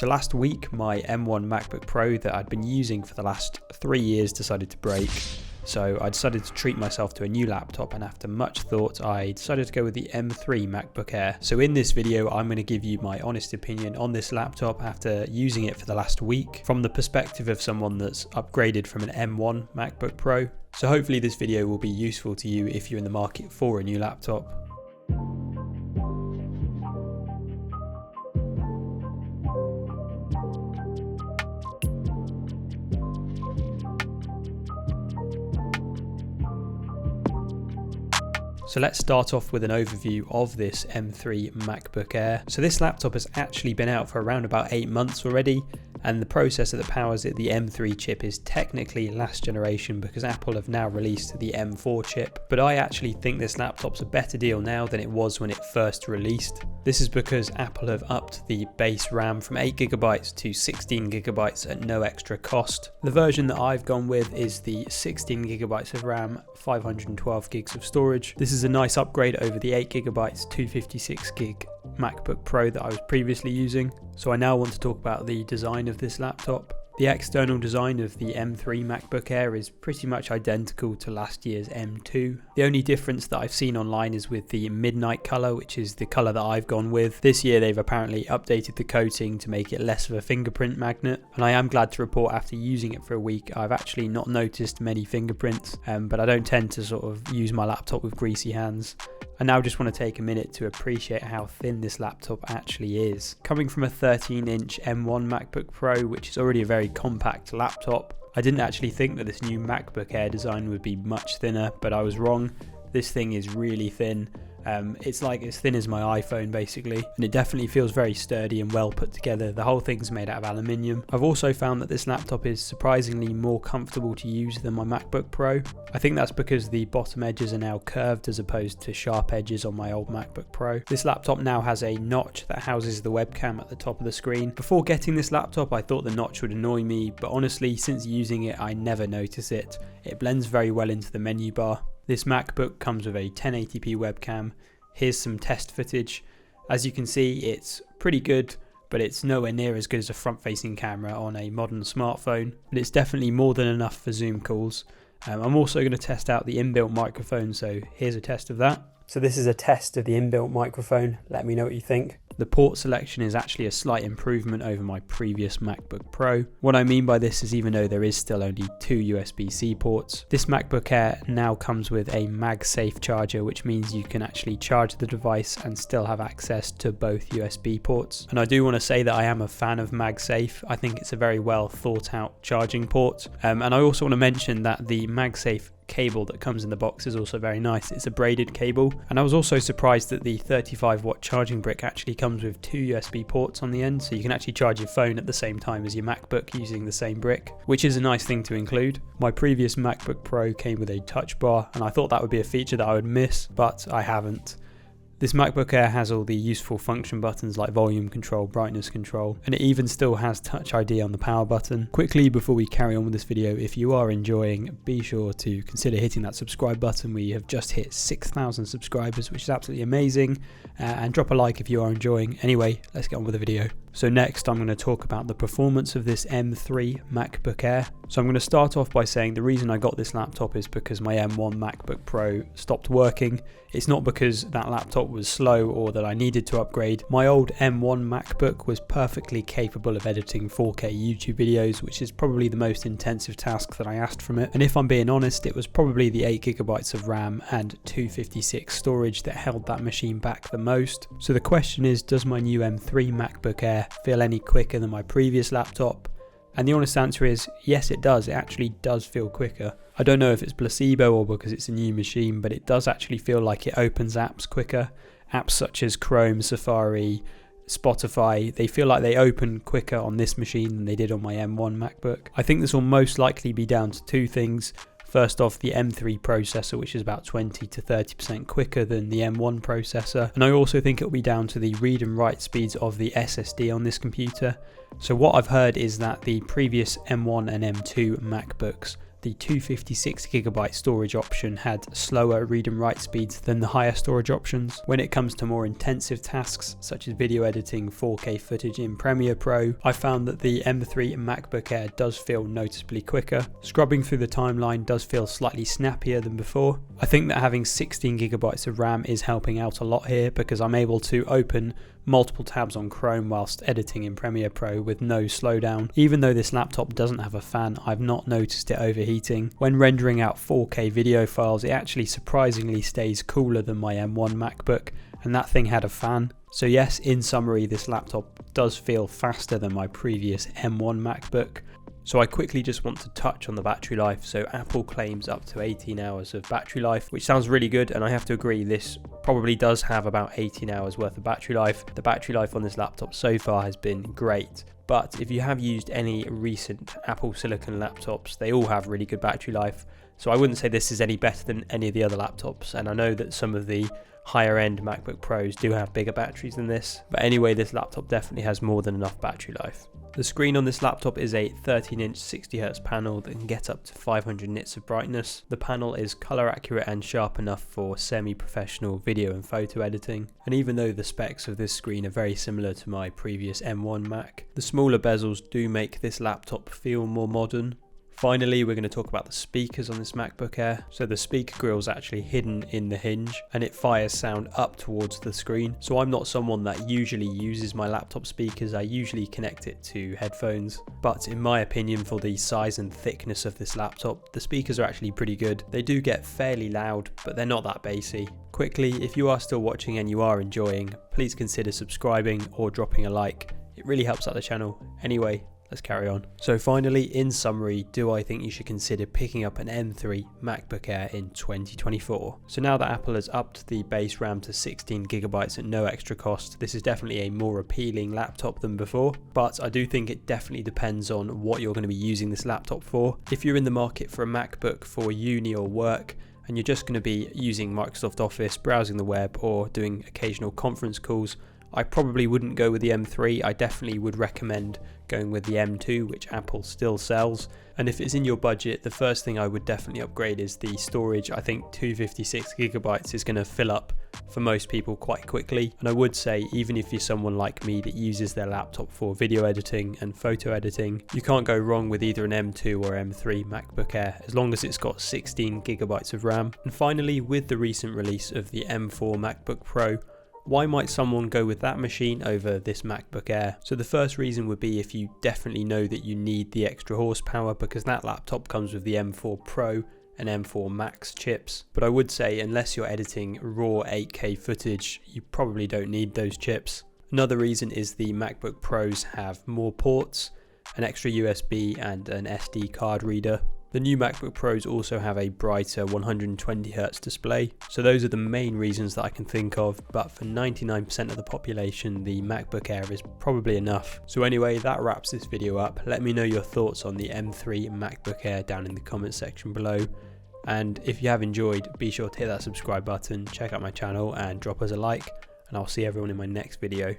So last week, my M1 MacBook Pro that I'd been using for the last 3 years decided to break. So I decided to treat myself to a new laptop, and after much thought I decided to go with the M3 MacBook Air. So in this video I'm going to give you my honest opinion on this laptop after using it for the last week from the perspective of someone that's upgraded from an M1 MacBook Pro. So hopefully this video will be useful to you if you're in the market for a new laptop. So let's start off with an overview of this M3 MacBook Air. So this laptop has actually been out for around about 8 months already, and the processor that powers it, the M3 chip, is technically last generation because Apple have now released the M4 chip. But I actually think this laptop's a better deal now than it was when it first released. This is because Apple have upped the base RAM from 8GB to 16GB at no extra cost. The version that I've gone with is the 16GB of RAM, 512GB of storage. This is a nice upgrade over the 8GB 256GB MacBook Pro that I was previously using. So I now want to talk about the design of this laptop. The external design of the M3 MacBook Air is pretty much identical to last year's M2. The only difference that I've seen online is with the midnight colour, which is the colour that I've gone with. This year they've apparently updated the coating to make it less of a fingerprint magnet, and I am glad to report after using it for a week I've actually not noticed many fingerprints, but I don't tend to sort of use my laptop with greasy hands. I now just want to take a minute to appreciate how thin this laptop actually is. Coming from a 13-inch M1 MacBook Pro, which is already a very compact laptop, I didn't actually think that this new MacBook Air design would be much thinner, but I was wrong. This thing is really thin. It's like as thin as my iPhone basically, and it definitely feels very sturdy and well put together. The whole thing's made out of aluminium. I've also found that this laptop is surprisingly more comfortable to use than my MacBook Pro. I think that's because the bottom edges are now curved as opposed to sharp edges on my old MacBook Pro. This laptop now has a notch that houses the webcam at the top of the screen. Before getting this laptop I thought the notch would annoy me, but honestly since using it I never notice it. It blends very well into the menu bar. This MacBook comes with a 1080p webcam. Here's some test footage. As you can see, it's pretty good, but it's nowhere near as good as a front-facing camera on a modern smartphone, but it's definitely more than enough for Zoom calls. I'm also going to test out the inbuilt microphone, so here's a test of that. So this is a test of the inbuilt microphone. Let me know what you think. The port selection is actually a slight improvement over my previous MacBook Pro. What I mean by this is even though there is still only 2 USB-C ports, this MacBook Air now comes with a MagSafe Charger, which means you can actually charge the device and still have access to both USB ports. And I do want to say that I am a fan of MagSafe. I think it's a very well thought out charging port. And I also want to mention that the MagSafe cable that comes in the box is also very nice. It's a braided cable, and I was also surprised that the 35-watt charging brick actually comes with 2 USB ports on the end, so you can actually charge your phone at the same time as your MacBook using the same brick, which is a nice thing to include. My previous MacBook Pro came with a touch bar, and I thought that would be a feature that I would miss, but I haven't. This MacBook Air has all the useful function buttons like volume control, brightness control, and it even still has Touch ID on the power button. Quickly before we carry on with this video, if you are enjoying, be sure to consider hitting that subscribe button. We have just hit 6,000 subscribers, which is absolutely amazing, and drop a like if you are enjoying. Anyway, let's get on with the video. So next I'm going to talk about the performance of this M3 MacBook Air. So I'm going to start off by saying the reason I got this laptop is because my M1 MacBook Pro stopped working. It's not because that laptop was slow or that I needed to upgrade. My old M1 MacBook was perfectly capable of editing 4K YouTube videos, which is probably the most intensive task that I asked from it. And if I'm being honest, it was probably the 8GB of RAM and 256 storage that held that machine back the most. So the question is, does my new M3 MacBook Air feel any quicker than my previous laptop? And the honest answer is yes, it does. It actually does feel quicker. I don't know if it's placebo or because it's a new machine, but it does actually feel like it opens apps quicker. Apps such as Chrome, Safari, Spotify, they feel like they open quicker on this machine than they did on my M1 MacBook. I think this will most likely be down to 2 things. First off, the M3 processor, which is about 20 to 30% quicker than the M1 processor. And I also think it'll be down to the read and write speeds of the SSD on this computer. So what I've heard is that the previous M1 and M2 MacBooks the 256GB storage option had slower read and write speeds than the higher storage options. When it comes to more intensive tasks such as video editing 4K footage in Premiere Pro, I found that the M3 MacBook Air does feel noticeably quicker. Scrubbing through the timeline does feel slightly snappier than before. I think that having 16GB of RAM is helping out a lot here because I'm able to open multiple tabs on Chrome whilst editing in Premiere Pro with no slowdown. Even though this laptop doesn't have a fan, I've not noticed it overheating. When rendering out 4K video files, it actually surprisingly stays cooler than my M1 MacBook, and that thing had a fan. So yes, in summary, this laptop does feel faster than my previous M1 MacBook. So I quickly just want to touch on the battery life. So Apple claims up to 18 hours of battery life, which sounds really good, and I have to agree this probably does have about 18 hours worth of battery life. The battery life on this laptop so far has been great. But if you have used any recent Apple Silicon laptops, they all have really good battery life. So I wouldn't say this is any better than any of the other laptops, and I know that some of the higher end MacBook Pros do have bigger batteries than this, but anyway, this laptop definitely has more than enough battery life. The screen on this laptop is a 13-inch 60Hz panel that can get up to 500 nits of brightness. The panel is color accurate and sharp enough for semi-professional video and photo editing, and even though the specs of this screen are very similar to my previous M1 Mac, the smaller bezels do make this laptop feel more modern. Finally, we're going to talk about the speakers on this MacBook Air. So the speaker grill is actually hidden in the hinge and it fires sound up towards the screen. So I'm not someone that usually uses my laptop speakers. I usually connect it to headphones. But in my opinion, for the size and thickness of this laptop, the speakers are actually pretty good. They do get fairly loud, but they're not that bassy. Quickly, if you are still watching and you are enjoying, please consider subscribing or dropping a like. It really helps out the channel. Anyway, let's carry on. So finally, in summary, do I think you should consider picking up an M3 MacBook Air in 2024? So now that Apple has upped the base RAM to 16GB at no extra cost, this is definitely a more appealing laptop than before, but I do think it definitely depends on what you're going to be using this laptop for. If you're in the market for a MacBook for uni or work, and you're just going to be using Microsoft Office, browsing the web, or doing occasional conference calls, I probably wouldn't go with the M3. I definitely would recommend going with the M2, which Apple still sells. And if it's in your budget, the first thing I would definitely upgrade is the storage. I think 256GB is going to fill up for most people quite quickly. And I would say, even if you're someone like me that uses their laptop for video editing and photo editing, you can't go wrong with either an M2 or M3 MacBook Air, as long as it's got 16GB of RAM. And finally, with the recent release of the M4 MacBook Pro, why might someone go with that machine over this MacBook Air? So the first reason would be if you definitely know that you need the extra horsepower, because that laptop comes with the M4 Pro and M4 Max chips. But I would say, unless you're editing raw 8K footage, you probably don't need those chips. Another reason is the MacBook Pros have more ports, an extra USB and an SD card reader. The new MacBook Pros also have a brighter 120Hz display. So those are the main reasons that I can think of, but for 99% of the population, the MacBook Air is probably enough. So anyway, that wraps this video up. Let me know your thoughts on the M3 MacBook Air down in the comment section below. And if you have enjoyed, be sure to hit that subscribe button, check out my channel and drop us a like, and I'll see everyone in my next video.